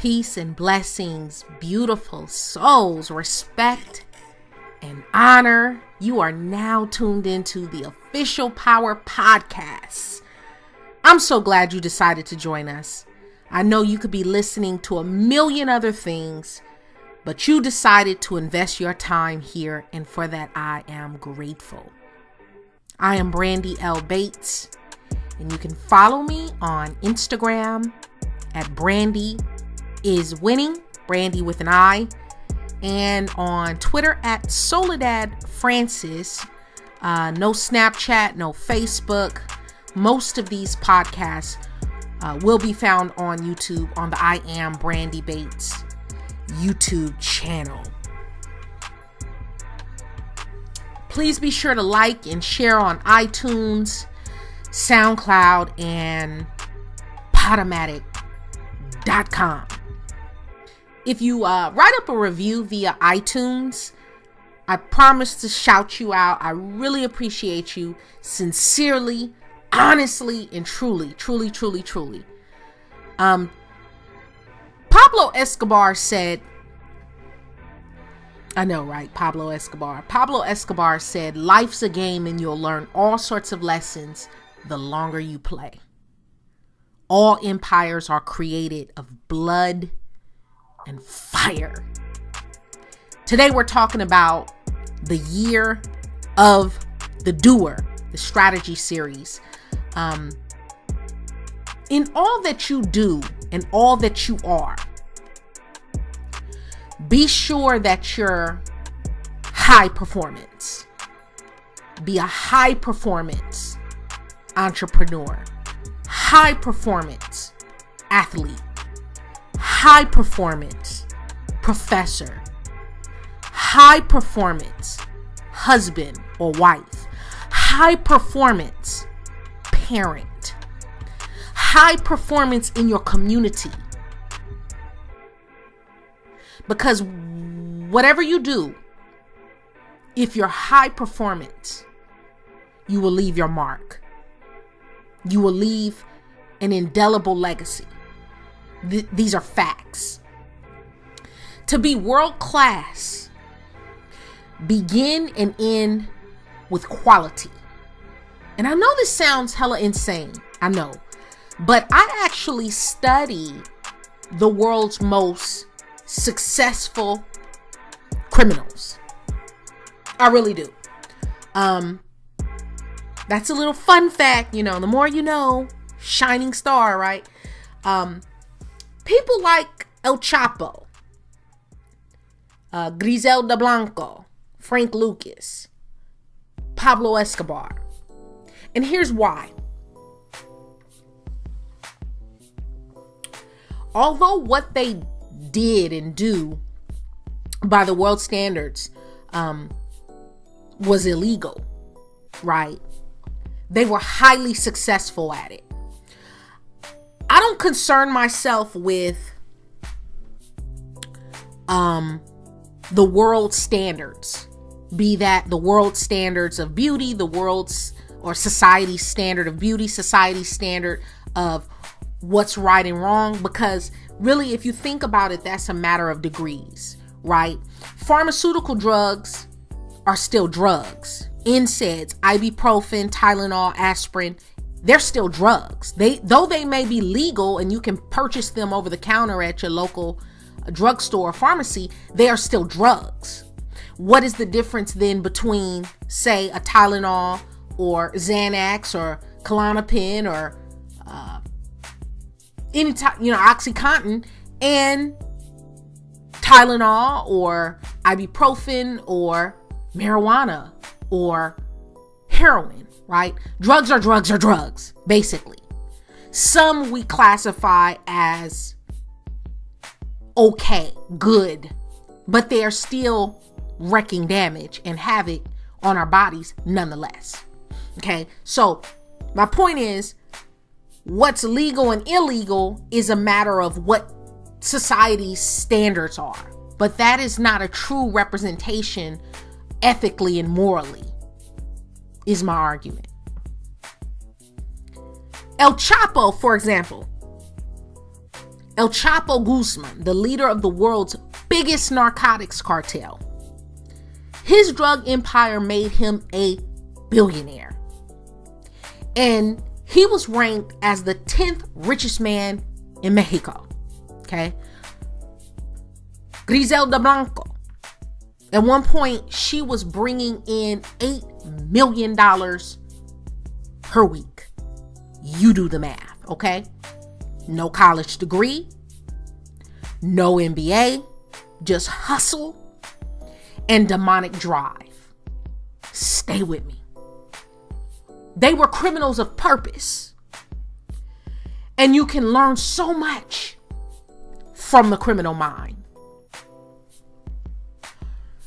Peace and blessings, beautiful souls, respect and honor. You are now tuned into the Official Power Podcast. I'm so glad you decided to join us. I know you could be listening to a million other things, but you decided to invest your time here, and for that I am grateful. I am Brandi L. Bates, and you can follow me on Instagram at Brandi is Winning, Brandi with an I, and on Twitter at Soledad Francis. No Snapchat, no Facebook. Most of these podcasts will be found on YouTube on the I Am Brandi Bates YouTube channel. Please be sure to like and share on iTunes, SoundCloud, and podomatic.com. If you write up a review via iTunes, I promise to shout you out. I really appreciate you sincerely, honestly, and truly. Pablo Escobar said, I know, right? Pablo Escobar said, life's a game and you'll learn all sorts of lessons the longer you play. All empires are created of blood and fire. Today we're talking about the year of the Doer, the strategy series. In all that you do and all that you are, be sure that you're high performance. Be a high performance entrepreneur, high performance athlete, high performance professor, high performance husband or wife, high performance parent, high performance in your community. Because whatever you do, if you're high performance, you will leave your mark. You will leave an indelible legacy. These are facts. To be world class, begin and end with quality. And I know this sounds hella insane. I know. But I actually study the world's most successful criminals. I really do. That's a little fun fact, the more you know, shining star, right? People like El Chapo, Griselda Blanco, Frank Lucas, Pablo Escobar. And here's why. Although what they did and do by the world standards was illegal, right? They were highly successful at it. I don't concern myself with the world standards, be that the world standards of beauty, the world's or society's standard of beauty, society's standard of what's right and wrong, because really, if you think about it, that's a matter of degrees, right? Pharmaceutical drugs are still drugs. NSAIDs, ibuprofen, Tylenol, aspirin, they're still drugs. Though they may be legal and you can purchase them over the counter at your local drugstore or pharmacy, they are still drugs. What is the difference then between, say, a Tylenol or Xanax or Klonopin or any OxyContin and Tylenol or ibuprofen or marijuana or heroin, right? Drugs are drugs, basically. Some we classify as okay, good, but they are still wreaking damage and havoc on our bodies nonetheless. Okay, so my point is, what's legal and illegal is a matter of what society's standards are, but that is not a true representation ethically and morally, is my argument. El Chapo, for example, El Chapo Guzman, the leader of the world's biggest narcotics cartel, his drug empire made him a billionaire. And he was ranked as the 10th richest man in Mexico. Okay. Griselda Blanco. At one point, she was bringing in $8 million per week. You do the math, okay? No college degree, no MBA, just hustle and demonic drive. Stay with me. They were criminals of purpose. And you can learn so much from the criminal mind.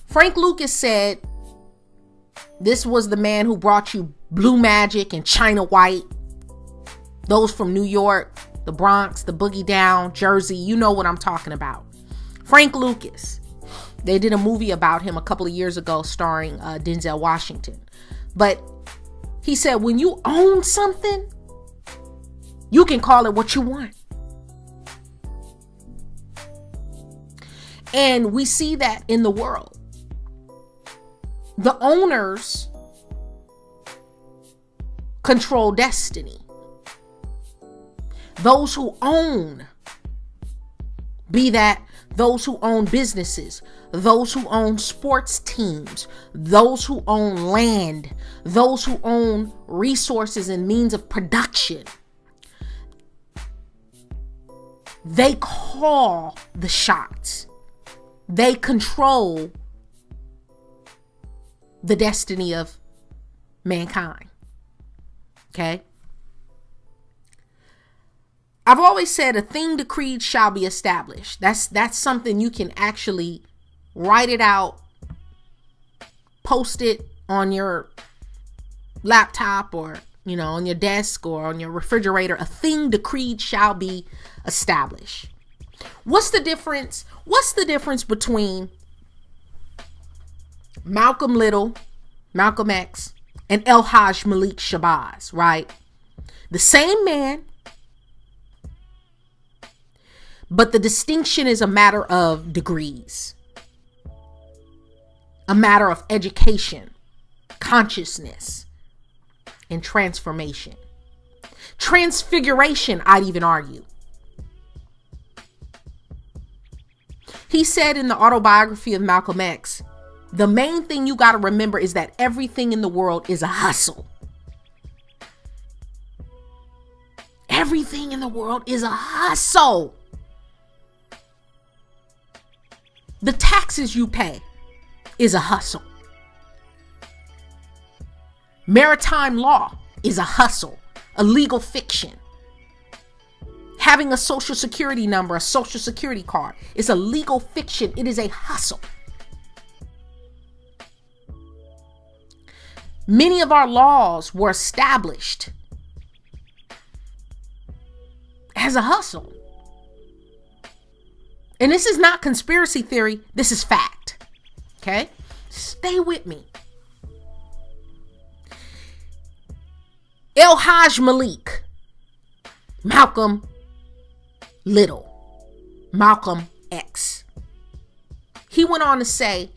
Frank Lucas said this was the man who brought you Blue Magic and China White. Those from New York, the Bronx, the Boogie Down, Jersey. You know what I'm talking about. Frank Lucas. They did a movie about him a couple of years ago starring Denzel Washington. But he said, when you own something, you can call it what you want. And we see that in the world. The owners control destiny. Those who own, be that those who own businesses, those who own sports teams, those who own land, those who own resources and means of production, they call the shots. They control the destiny of mankind. Okay? I've always said a thing decreed shall be established. That's something you can actually write it out, post it on your laptop or, on your desk or on your refrigerator. A thing decreed shall be established. What's the difference? What's the difference between Malcolm Little, Malcolm X, and Hajj Malik Shabazz, right? The same man, but the distinction is a matter of degrees, a matter of education, consciousness, and transformation. Transfiguration, I'd even argue. He said in the autobiography of Malcolm X, the main thing you got to remember is that everything in the world is a hustle. Everything in the world is a hustle. The taxes you pay is a hustle. Maritime law is a hustle, a legal fiction. Having a social security number, a social security card, is a legal fiction. It is a hustle. Many of our laws were established as a hustle. And this is not conspiracy theory. This is fact. Okay? Stay with me. Hajj Malik, Malcolm Little, Malcolm X. He went on to say,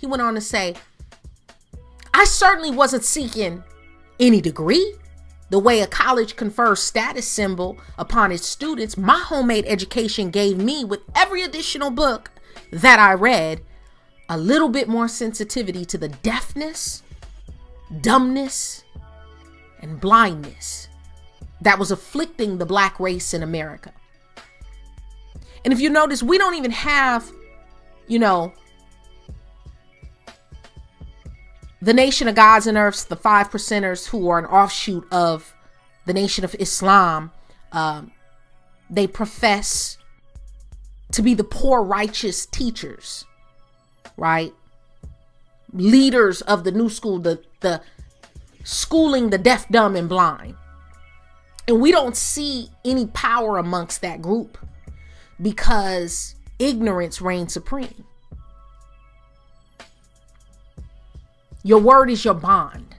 I certainly wasn't seeking any degree. The way a college confers status symbol upon its students, my homemade education gave me, with every additional book that I read, a little bit more sensitivity to the deafness, dumbness, and blindness that was afflicting the Black race in America. And if you notice, we don't even have, the Nation of Gods and Earths, the 5%ers who are an offshoot of the Nation of Islam. They profess to be the poor righteous teachers, right? Leaders of the new school, the schooling the deaf, dumb, and blind. And we don't see any power amongst that group because ignorance reigns supreme. Your word is your bond.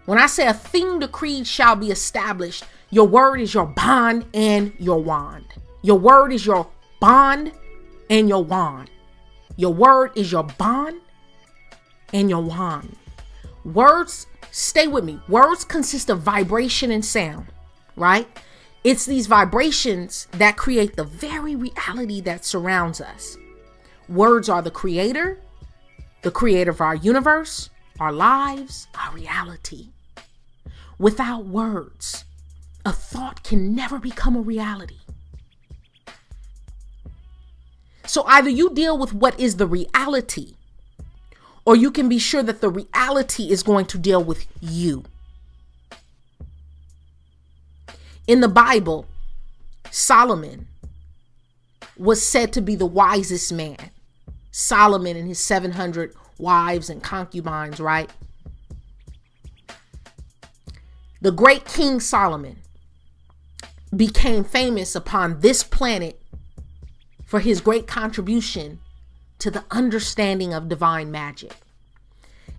When I say a thing decreed shall be established, Your word is your bond and your wand. Your word is your bond and your wand. Your word is your bond and your wand. Words, stay with me. Words consist of vibration and sound, right? It's these vibrations that create the very reality that surrounds us. Words are the creator of our universe, our lives, our reality. Without words, a thought can never become a reality. So either you deal with what is the reality, or you can be sure that the reality is going to deal with you. In the Bible, Solomon was said to be the wisest man. Solomon and his 700 wives and concubines, right? The great King Solomon became famous upon this planet for his great contribution to the understanding of divine magic.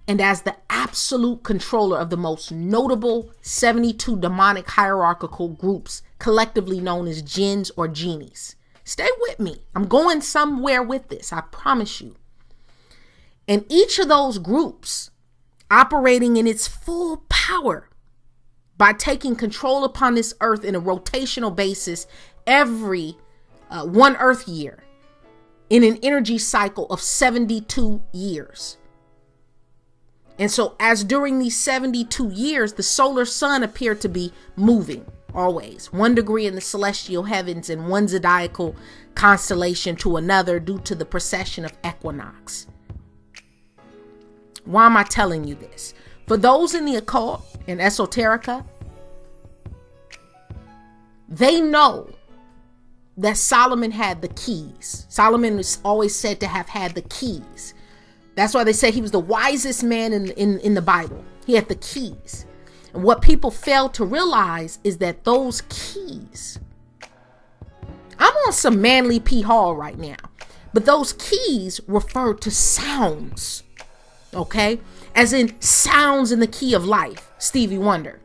And as the absolute controller of the most notable 72 demonic hierarchical groups, collectively known as jinns or genies. Stay with me. I'm going somewhere with this, I promise you. And each of those groups operating in its full power by taking control upon this earth in a rotational basis every 1 earth year in an energy cycle of 72 years. And so as during these 72 years, the solar sun appeared to be moving always 1 degree in the celestial heavens and one zodiacal constellation to another due to the precession of equinox. Why am I telling you this? For those in the occult and esoterica, they know that Solomon had the keys. Solomon is always said to have had the keys. That's why they say he was the wisest man in the Bible. He had the keys. And what people fail to realize is that those keys, I'm on some Manly P. Hall right now, but those keys refer to sounds, okay? As in sounds in the key of life, Stevie Wonder.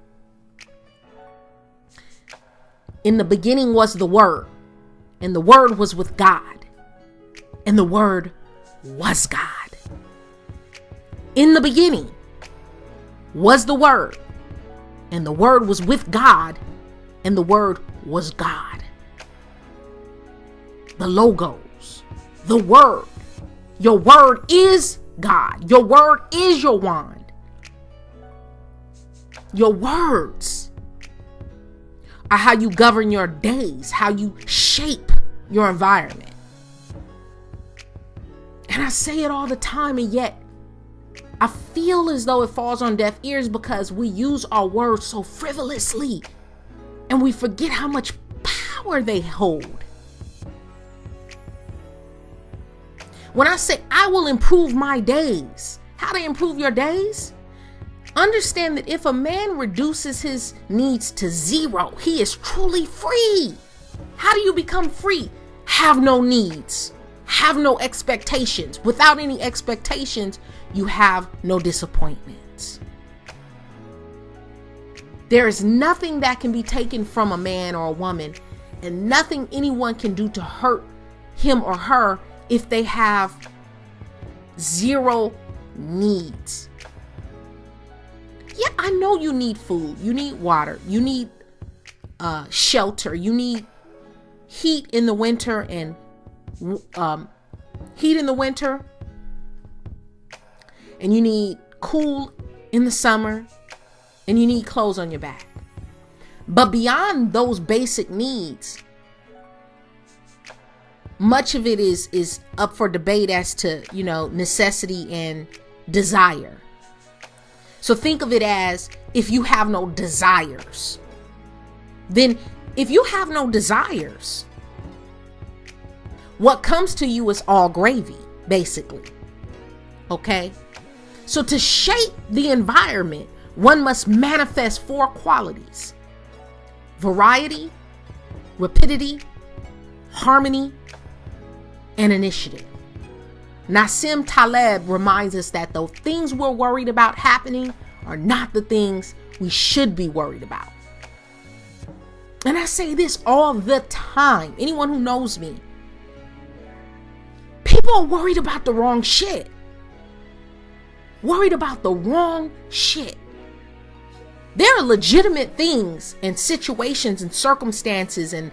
In the beginning was the Word, and the Word was with God, and the Word was God. In the beginning was the Word, and the Word was with God, and the Word was God. The logos, the Word. Your word is God. Your word is your wand. Your words are how you govern your days, how you shape your environment. And I say it all the time, and yet I feel as though it falls on deaf ears because we use our words so frivolously and we forget how much power they hold. When I say I will improve my days, how to improve your days? Understand that if a man reduces his needs to 0, he is truly free. How do you become free? Have no needs. Have no expectations. Without any expectations, you have no disappointments. There is nothing that can be taken from a man or a woman, and nothing anyone can do to hurt him or her if they have 0 needs. Yeah, I know you need food, you need water, you need shelter, you need heat in the winter and and you need cool in the summer, and you need clothes on your back. But beyond those basic needs, much of it is up for debate as to, necessity and desire. So think of it as, if you have no desires, then if you have no desires, what comes to you is all gravy, basically. Okay? So to shape the environment, one must manifest 4 qualities: variety, rapidity, harmony, and initiative. Nassim Taleb reminds us that the things we're worried about happening are not the things we should be worried about. And I say this all the time. Anyone who knows me, people are worried about the wrong shit. Worried about the wrong shit. There are legitimate things and situations and circumstances and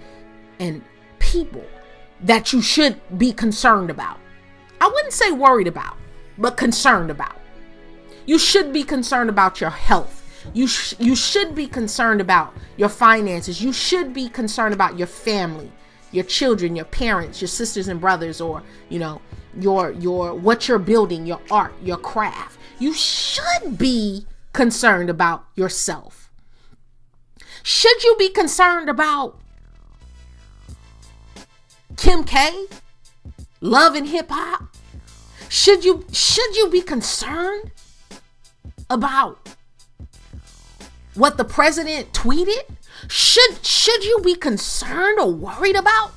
people that you should be concerned about. I wouldn't say worried about, but concerned about. You should be concerned about your health. You should be concerned about your finances. You should be concerned about your family, your children, your parents, your sisters and brothers, or, your what you're building, your art, your craft. You should be concerned about yourself. Should you be concerned about Kim K, Love and Hip Hop? Should you be concerned about what the president tweeted? Should you be concerned or worried about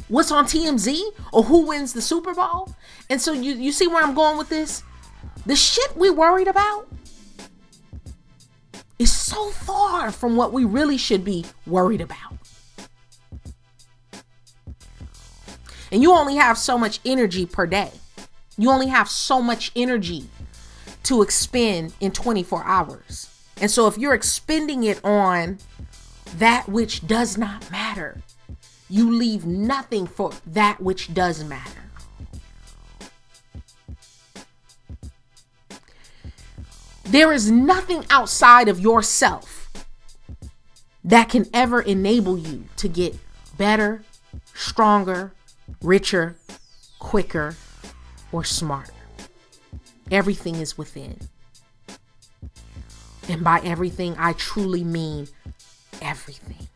what's on TMZ or who wins the Super Bowl? And so you see where I'm going with this? The shit we worried about is so far from what we really should be worried about. And you only have so much energy per day. You only have so much energy to expend in 24 hours. And so if you're expending it on that which does not matter, you leave nothing for that which does matter. There is nothing outside of yourself that can ever enable you to get better, stronger, richer, quicker, or smarter. Everything is within. And by everything, I truly mean everything.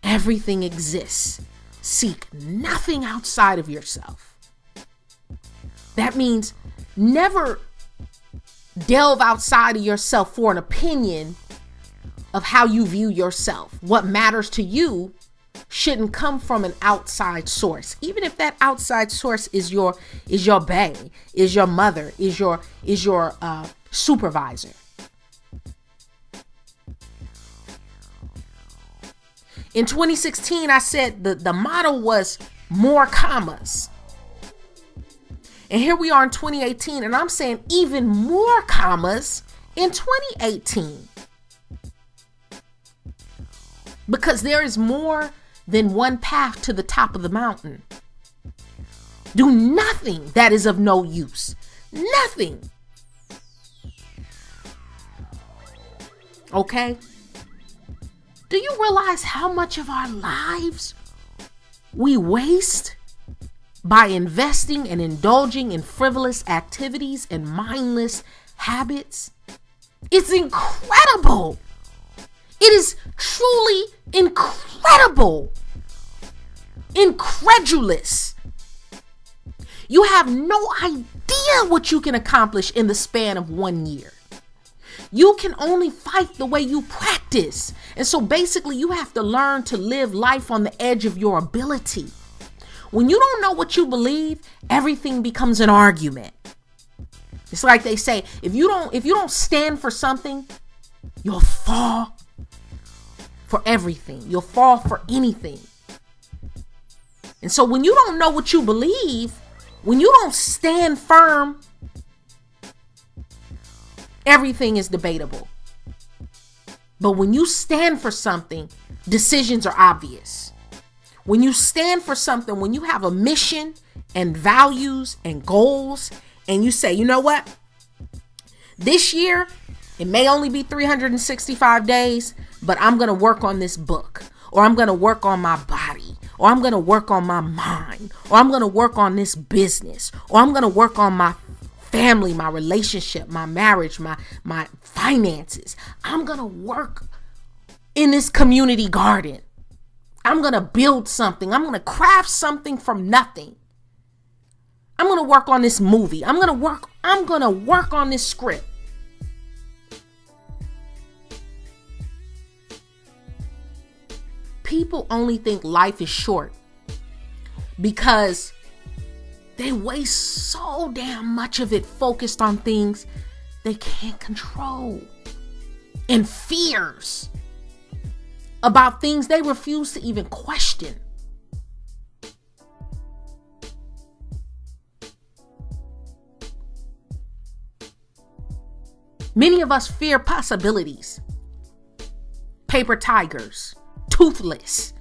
Everything exists. Seek nothing outside of yourself. That means never delve outside of yourself for an opinion of how you view yourself. What matters to you shouldn't come from an outside source, even if that outside source is your bae, is your mother, is your supervisor. In 2016, I said the motto was more commas. And here we are in 2018, and I'm saying even more commas in 2018. Because there is more than one path to the top of the mountain. Do nothing that is of no use. Nothing. Okay? Do you realize how much of our lives we waste by investing and indulging in frivolous activities and mindless habits? It's incredible. It is truly incredible. Incredulous. You have no idea what you can accomplish in the span of 1 year. You can only fight the way you practice. And so basically you have to learn to live life on the edge of your ability. When you don't know what you believe, everything becomes an argument. It's like they say, if you don't stand for something, you'll fall for everything. You'll fall for anything. And so when you don't know what you believe, when you don't stand firm, everything is debatable. But when you stand for something, decisions are obvious. When you stand for something, when you have a mission and values and goals, and you say, you know what? This year, it may only be 365 days, but I'm going to work on this book, or I'm going to work on my body, or I'm going to work on my mind, or I'm going to work on this business, or I'm going to work on my family, my relationship, my marriage, my finances. I'm going to work in this community garden. I'm going to build something. I'm going to craft something from nothing. I'm going to work on this movie. I'm going to work on this script. People only think life is short because they waste so damn much of it focused on things they can't control, and fears about things they refuse to even question. Many of us fear possibilities. Paper tigers, toothless,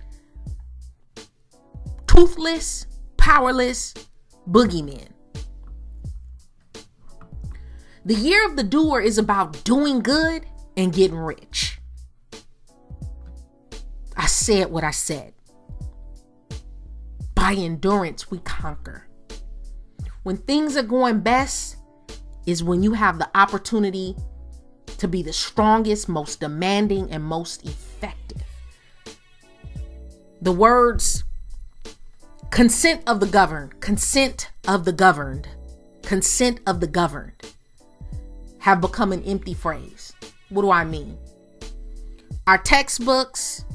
powerless boogeymen. The year of the doer is about doing good and getting rich. I said what I said. By endurance, we conquer. When things are going best is when you have the opportunity to be the strongest, most demanding, and most effective. The words consent of the governed, consent of the governed, consent of the governed have become an empty phrase. What do I mean? Our textbooks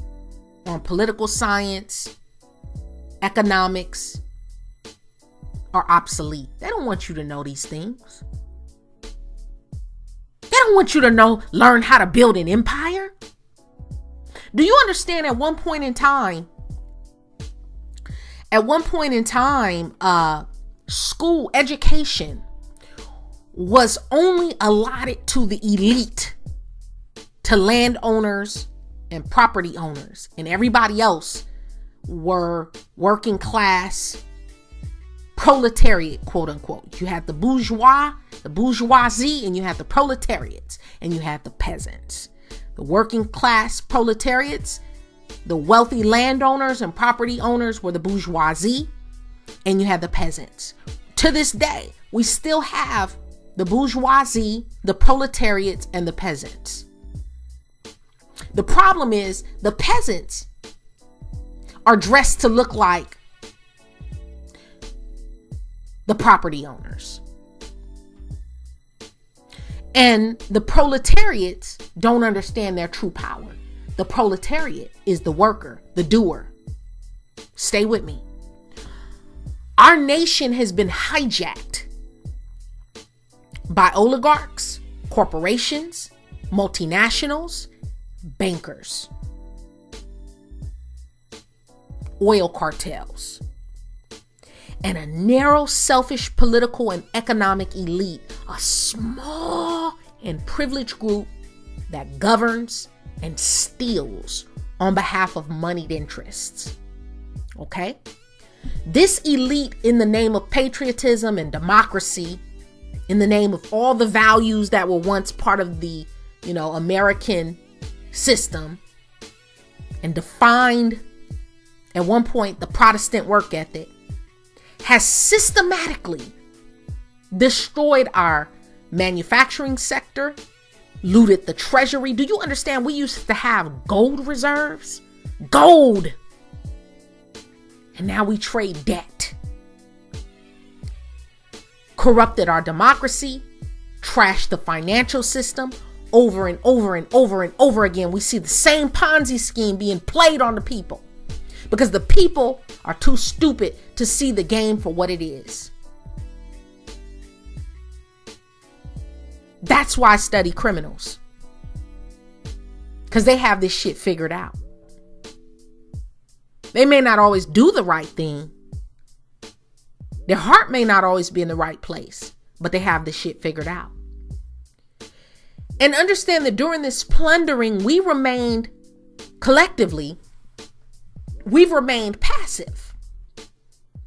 on political science, economics are obsolete. They don't want you to know these things. They don't want you to learn how to build an empire. Do you understand at one point in time, school education was only allotted to the elite, to landowners and property owners, and everybody else were working class, proletariat, quote unquote. You had the bourgeoisie, and you had the proletariats, and you had the peasants. The working class proletariats, the wealthy landowners and property owners were the bourgeoisie, and you had the peasants. To this day, we still have the bourgeoisie, the proletariats, and the peasants. The problem is the peasants are dressed to look like the property owners. And the proletariats don't understand their true power. The proletariat is the worker, the doer. Stay with me. Our nation has been hijacked by oligarchs, corporations, multinationals, bankers, oil cartels, and a narrow, selfish political and economic elite, a small and privileged group that governs and steals on behalf of moneyed interests. Okay? This elite, in the name of patriotism and democracy, in the name of all the values that were once part of the, American system and defined at one point the Protestant work ethic, has systematically destroyed our manufacturing sector, looted the treasury. Do you understand? We used to have gold reserves, gold, and now we trade debt. Corrupted our democracy, trashed the financial system. Over and over and over and over again, we see the same Ponzi scheme being played on the people because the people are too stupid to see the game for what it is. That's why I study criminals, because they have this shit figured out. They may not always do the right thing. Their heart may not always be in the right place, but they have this shit figured out. And understand that during this plundering, we've remained passive.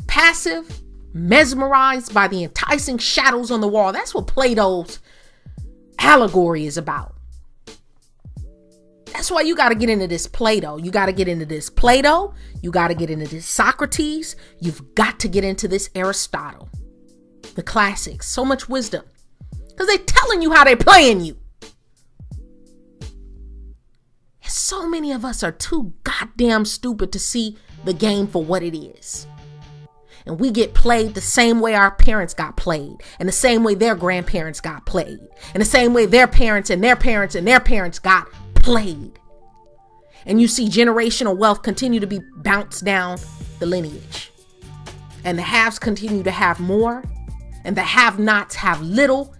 Passive, mesmerized by the enticing shadows on the wall. That's what Plato's allegory is about. That's why you got to get into this Plato. You got to get into this Plato. You got to get into this Socrates. You've got to get into this Aristotle. The classics. So much wisdom. Because they're telling you how they're playing you. And so many of us are too goddamn stupid to see the game for what it is. And we get played the same way our parents got played. And the same way their grandparents got played. And the same way their parents and their parents and their parents got played. And you see generational wealth continue to be bounced down the lineage. And the haves continue to have more. And the have-nots have little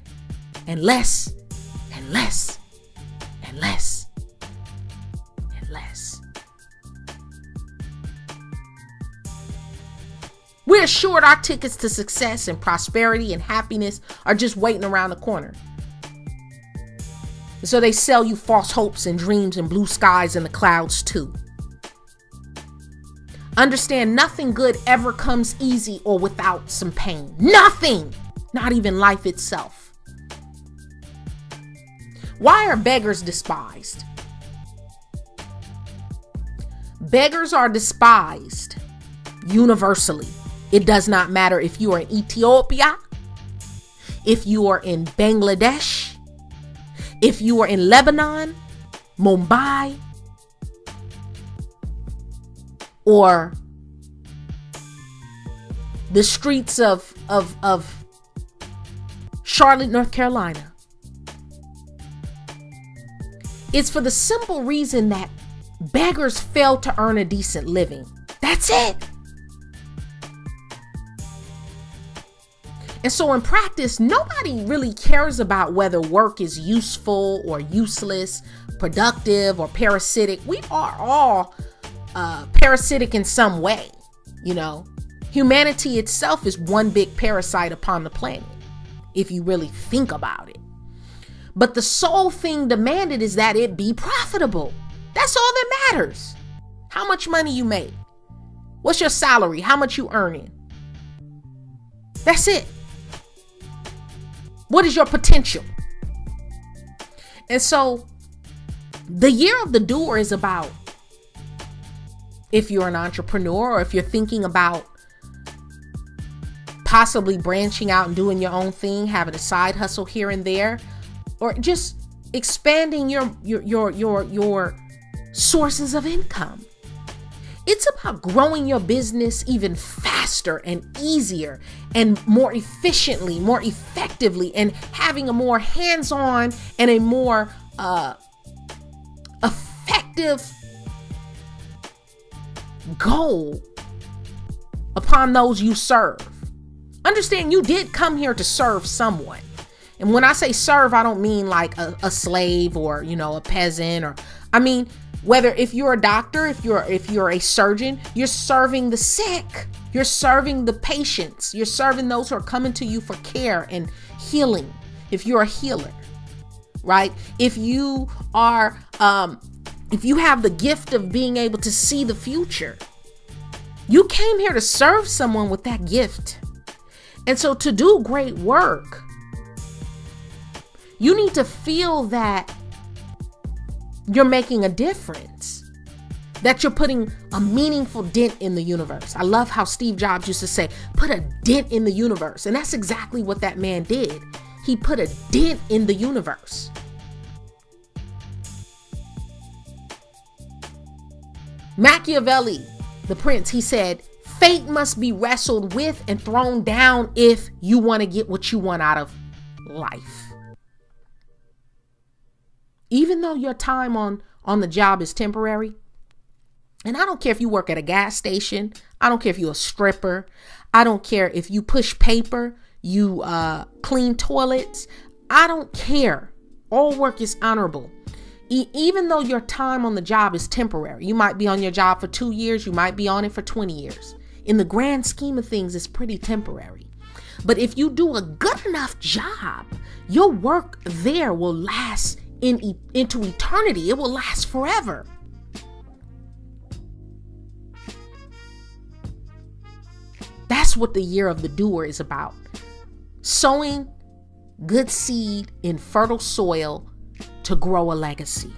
and less and less and less and less. We're assured our tickets to success and prosperity and happiness are just waiting around the corner. So they sell you false hopes and dreams and blue skies and the clouds too. Understand, nothing good ever comes easy or without some pain. Nothing, not even life itself. Why are beggars despised? Beggars are despised universally. It does not matter if you are in Ethiopia, if you are in Bangladesh, if you are in Lebanon, Mumbai, or the streets of Charlotte, North Carolina. It's for the simple reason that beggars fail to earn a decent living. That's it. And so in practice, nobody really cares about whether work is useful or useless, productive or parasitic. We are all parasitic in some way. You know, humanity itself is one big parasite upon the planet, if you really think about it. But the sole thing demanded is that it be profitable. That's all that matters. How much money you make. What's your salary? How much you earning? That's it. What is your potential? And so the year of the doer is about, if you're an entrepreneur or if you're thinking about possibly branching out and doing your own thing, having a side hustle here and there, or just expanding your sources of income. It's about growing your business even faster and easier and more efficiently, more effectively, and having a more hands-on and a more effective goal upon those you serve. Understand, you did come here to serve someone. And when I say serve, I don't mean like a slave or, you know, a peasant, or I mean, whether if you're a doctor, if you're a surgeon, you're serving the sick, you're serving the patients, you're serving those who are coming to you for care and healing. If you're a healer, right? If you are, if you have the gift of being able to see the future, you came here to serve someone with that gift. And so to do great work, you need to feel that you're making a difference, that you're putting a meaningful dent in the universe. I love how Steve Jobs used to say, put a dent in the universe. And that's exactly what that man did. He put a dent in the universe. Machiavelli, the prince, he said, fate must be wrestled with and thrown down if you want to get what you want out of life. Even though your time on the job is temporary, and I don't care if you work at a gas station, I don't care if you're a stripper, I don't care if you push paper, you clean toilets, I don't care. All work is honorable. Even though your time on the job is temporary, you might be on your job for 2 years, you might be on it for 20 years. In the grand scheme of things, it's pretty temporary. But if you do a good enough job, your work there will last into eternity. It will last forever. That's what the year of the doer is about. Sowing good seed in fertile soil to grow a legacy.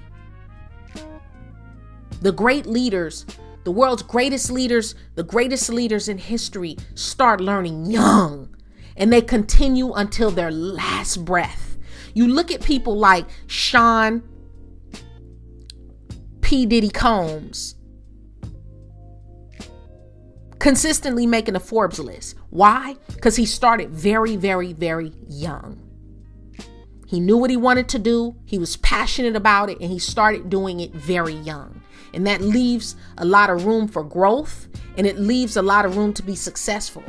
The great leaders, the world's greatest leaders, the greatest leaders in history start learning young, and they continue until their last breath. You look at people like Sean P. Diddy Combs consistently making the Forbes list. Why? Because he started very, very, very young. He knew what he wanted to do. He was passionate about it, and he started doing it very young. And that leaves a lot of room for growth, and it leaves a lot of room to be successful.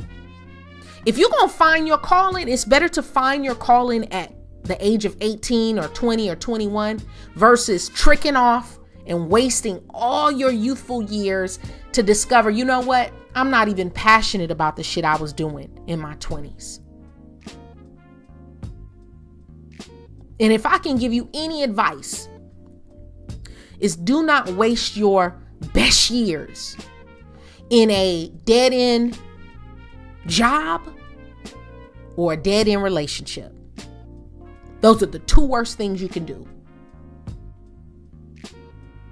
If you're going to find your calling, it's better to find your calling at the age of 18 or 20 or 21 versus tricking off and wasting all your youthful years to discover, you know what? I'm not even passionate about the shit I was doing in my 20s. And if I can give you any advice, is do not waste your best years in a dead-end job or a dead-end relationship. Those are the two worst things you can do.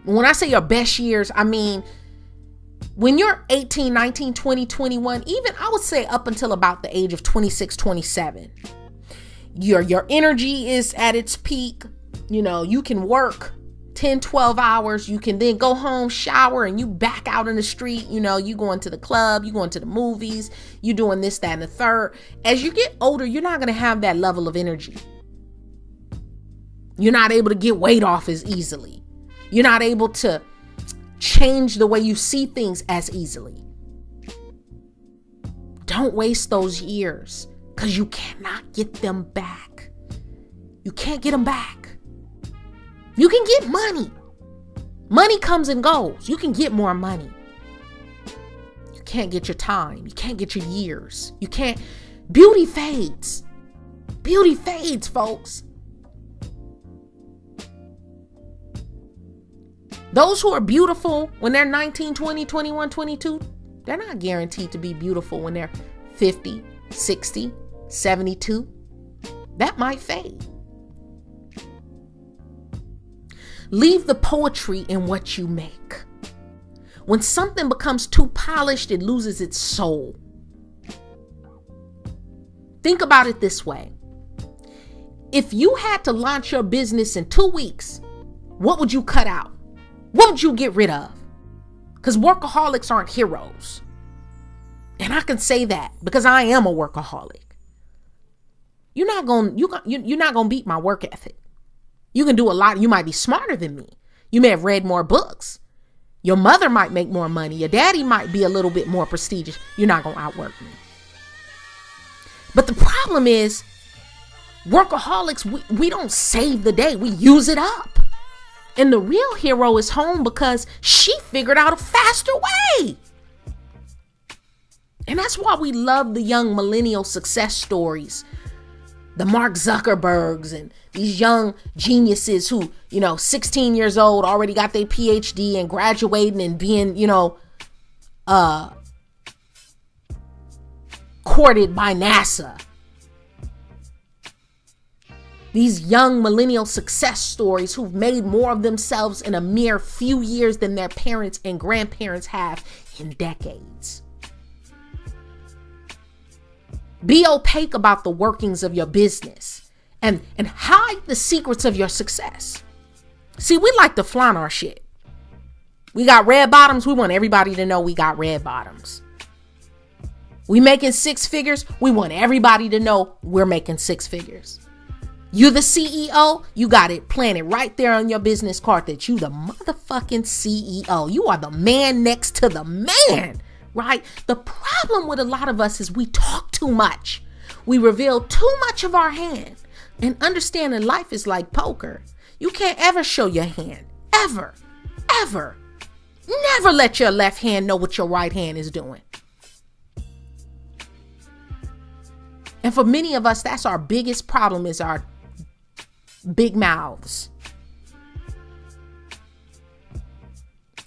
When I say your best years, I mean when you're 18, 19, 20, 21, even I would say up until about the age of 26, 27. Your energy is at its peak. You know, you can work 10, 12 hours. You can then go home, shower, and you back out in the street. You know, you going to the club, you going to the movies, you doing this, that, and the third. As you get older, you're not going to have that level of energy. You're not able to get weight off as easily. You're not able to change the way you see things as easily. Don't waste those years, because you cannot get them back. You can't get them back. You can get money. Money comes and goes. You can get more money. You can't get your time. You can't get your years. You can't. Beauty fades. Beauty fades, folks. Those who are beautiful when they're 19, 20, 21, 22, they're not guaranteed to be beautiful when they're 50, 60, 72. That might fade. Leave the poetry in what you make. When something becomes too polished, it loses its soul. Think about it this way. If you had to launch your business in 2 weeks, what would you cut out? What would you get rid of? Because workaholics aren't heroes. And I can say that because I am a workaholic. You're not gonna beat my work ethic. You can do a lot. You might be smarter than me. You may have read more books. Your mother might make more money. Your daddy might be a little bit more prestigious. You're not gonna outwork me. But the problem is, workaholics, we don't save the day. We use it up. And the real hero is home because she figured out a faster way. And that's why we love the young millennial success stories. The Mark Zuckerbergs and these young geniuses who, 16 years old, already got their PhD and graduating and being, courted by NASA. These young millennial success stories who've made more of themselves in a mere few years than their parents and grandparents have in decades. Be opaque about the workings of your business and hide the secrets of your success. See, we like to flaunt our shit. We got red bottoms. We want everybody to know we got red bottoms. We making 6 figures. We want everybody to know we're making 6 figures. You the CEO, you got it planted right there on your business card that you the motherfucking CEO. You are the man next to the man, right? The problem with a lot of us is we talk too much. We reveal too much of our hand. And understanding life is like poker. You can't ever show your hand. Ever. Ever. Never let your left hand know what your right hand is doing. And for many of us, that's our biggest problem, is our big mouths.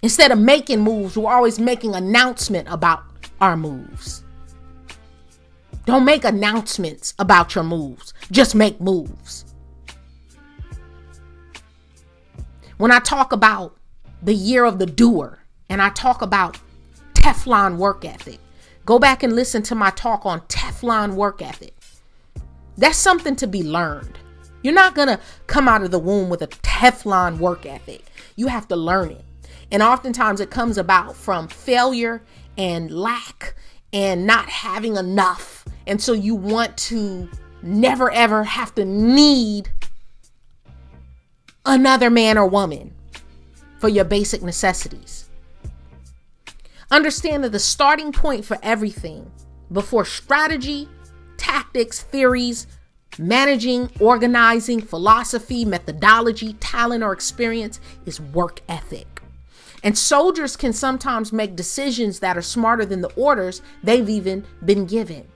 Instead of making moves, we're always making announcement about our moves. Don't make announcements about your moves. Just make moves. When I talk about the year of the doer and I talk about Teflon work ethic, go back and listen to my talk on Teflon work ethic. That's something to be learned. You're not going to come out of the womb with a Teflon work ethic. You have to learn it. And oftentimes it comes about from failure and lack and not having enough. And so you want to never, ever have to need another man or woman for your basic necessities. Understand that the starting point for everything, before strategy, tactics, theories, managing, organizing, philosophy, methodology, talent, or experience is work ethic. And soldiers can sometimes make decisions that are smarter than the orders they've even been given.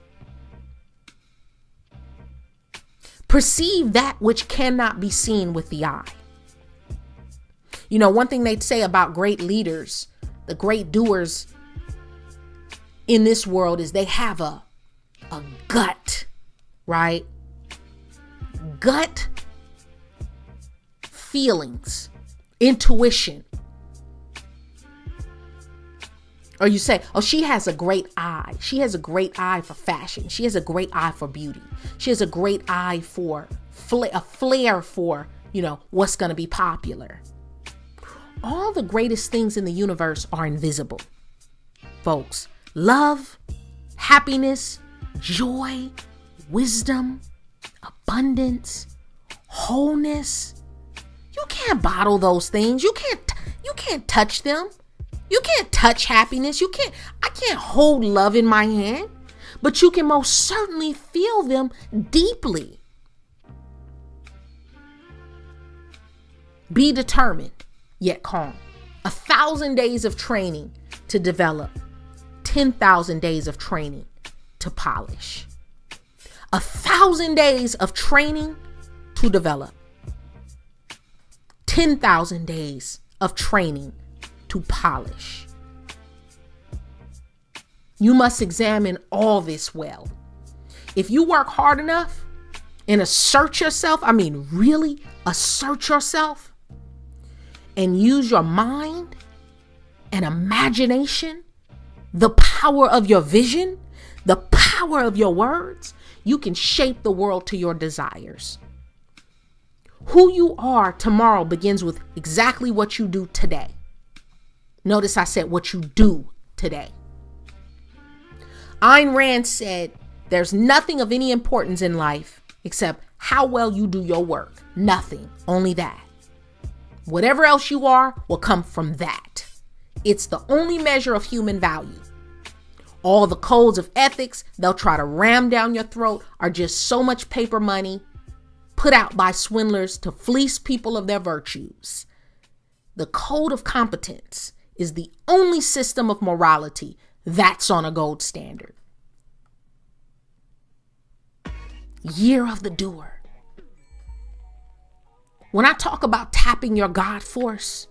Perceive that which cannot be seen with the eye. You know, one thing they'd say about great leaders, the great doers in this world, is they have a gut, right? Gut feelings, intuition. Or you say, oh, she has a great eye. She has a great eye for fashion. She has a great eye for beauty. She has a great eye for a flair for, what's going to be popular. All the greatest things in the universe are invisible, folks. Love, happiness, joy, wisdom, abundance, wholeness. You can't bottle those things. You can't touch them. You can't touch happiness. I can't hold love in my hand, but you can most certainly feel them deeply. Be determined, yet calm. 1,000 days of training to develop. 10,000 days of training to polish. 1,000 days of training to develop. 10,000 days of training to polish. You must examine all this well. If you work hard enough and assert yourself, really assert yourself, and use your mind and imagination, the power of your vision, the power of your words, you can shape the world to your desires. Who you are tomorrow begins with exactly what you do today. Notice I said what you do today. Ayn Rand said, there's nothing of any importance in life except how well you do your work. Nothing, only that. Whatever else you are will come from that. It's the only measure of human value. All the codes of ethics they'll try to ram down your throat are just so much paper money put out by swindlers to fleece people of their virtues. The code of competence is the only system of morality that's on a gold standard. Year of the Doer. When I talk about tapping your God force,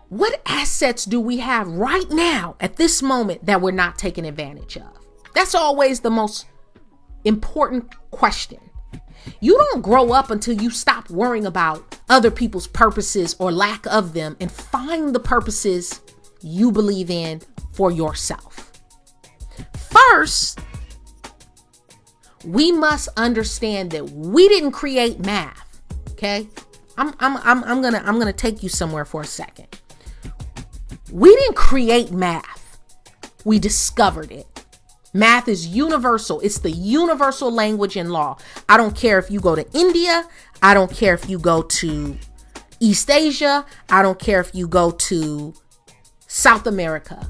what assets do we have right now at this moment that we're not taking advantage of? That's always the most important question. You don't grow up until you stop worrying about other people's purposes or lack of them and find the purposes you believe in for yourself. First, we must understand that we didn't create math. Okay? I'm gonna take you somewhere for a second. We didn't create math. We discovered it. Math is universal. It's the universal language in law. I don't care if you go to India. I don't care if you go to East Asia. I don't care if you go to South America.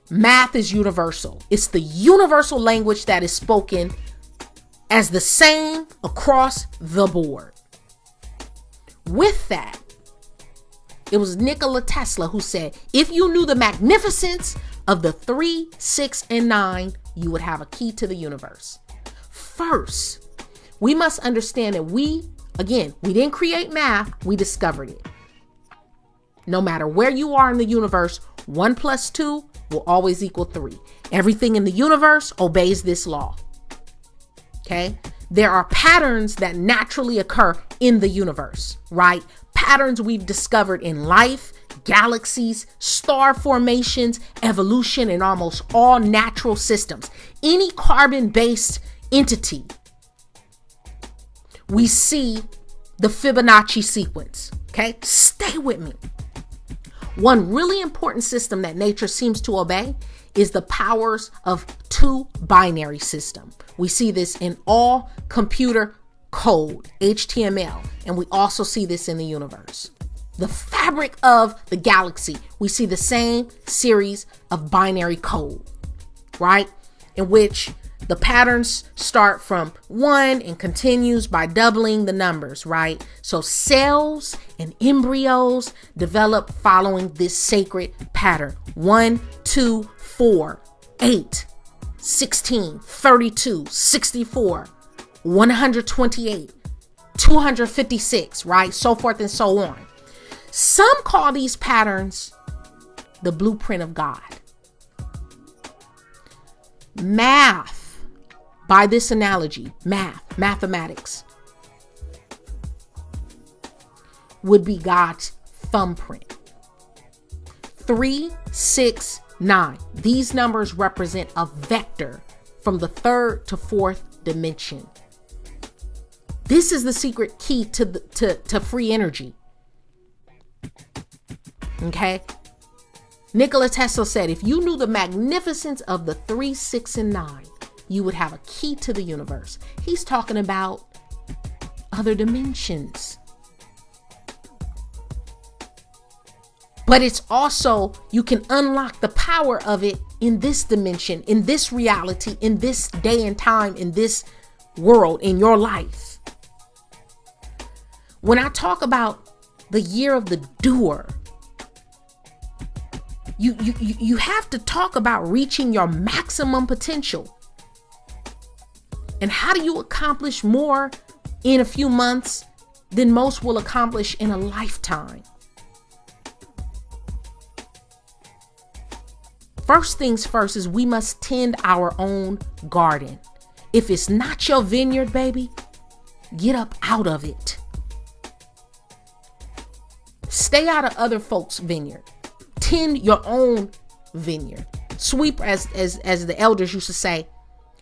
Math is universal. It's the universal language that is spoken as the same across the board. With that, it was Nikola Tesla who said, if you knew the magnificence of the 3, 6, and 9, you would have a key to the universe. First, we must understand that we didn't create math, we discovered it. No matter where you are in the universe, 1 + 2 will always equal 3. Everything in the universe obeys this law. Okay? There are patterns that naturally occur in the universe, right? Patterns we've discovered in life, galaxies, star formations, evolution, and almost all natural systems. Any carbon-based entity, we see the Fibonacci sequence. Okay? Stay with me. One really important system that nature seems to obey is the powers of 2 binary system. We see this in all computer code, HTML, and we also see this in the universe. The fabric of the galaxy, we see the same series of binary code. right? In which the patterns start from 1 and continues by doubling the numbers, right? So cells and embryos develop following this sacred pattern. 1, 2, 4, 8, 16, 32, 64, 128, 256, right? So forth and so on. Some call these patterns the blueprint of God. Math, by this analogy, mathematics, would be God's thumbprint. 3, 6, 9. These numbers represent a vector from the third to fourth dimension. This is the secret key to free energy. Okay? Nikola Tesla said, if you knew the magnificence of the 3, 6, and 9, you would have a key to the universe. He's talking about other dimensions. But it's also, you can unlock the power of it in this dimension, in this reality, in this day and time, in this world, in your life. When I talk about the year of the doer, you have to talk about reaching your maximum potential. And how do you accomplish more in a few months than most will accomplish in a lifetime? First things first is we must tend our own garden. If it's not your vineyard, baby, get up out of it. Stay out of other folks' vineyard. Tend your own vineyard. Sweep, as the elders used to say,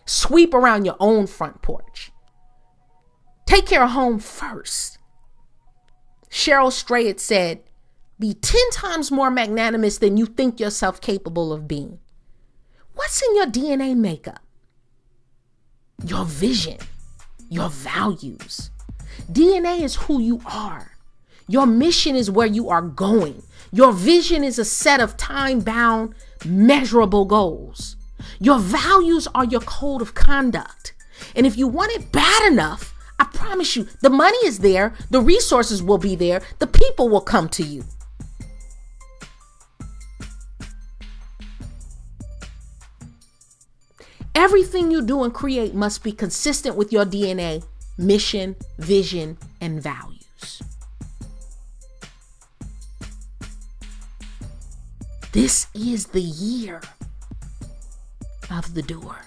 sweep around your own front porch. Take care of home first. Cheryl Strayed said, be 10 times more magnanimous than you think yourself capable of being. What's in your DNA makeup? Your vision, your values. DNA is who you are. Your mission is where you are going. Your vision is a set of time-bound, measurable goals. Your values are your code of conduct. And if you want it bad enough, I promise you, the money is there, the resources will be there, the people will come to you. Everything you do and create must be consistent with your DNA, mission, vision, and values. This is the year of the doer.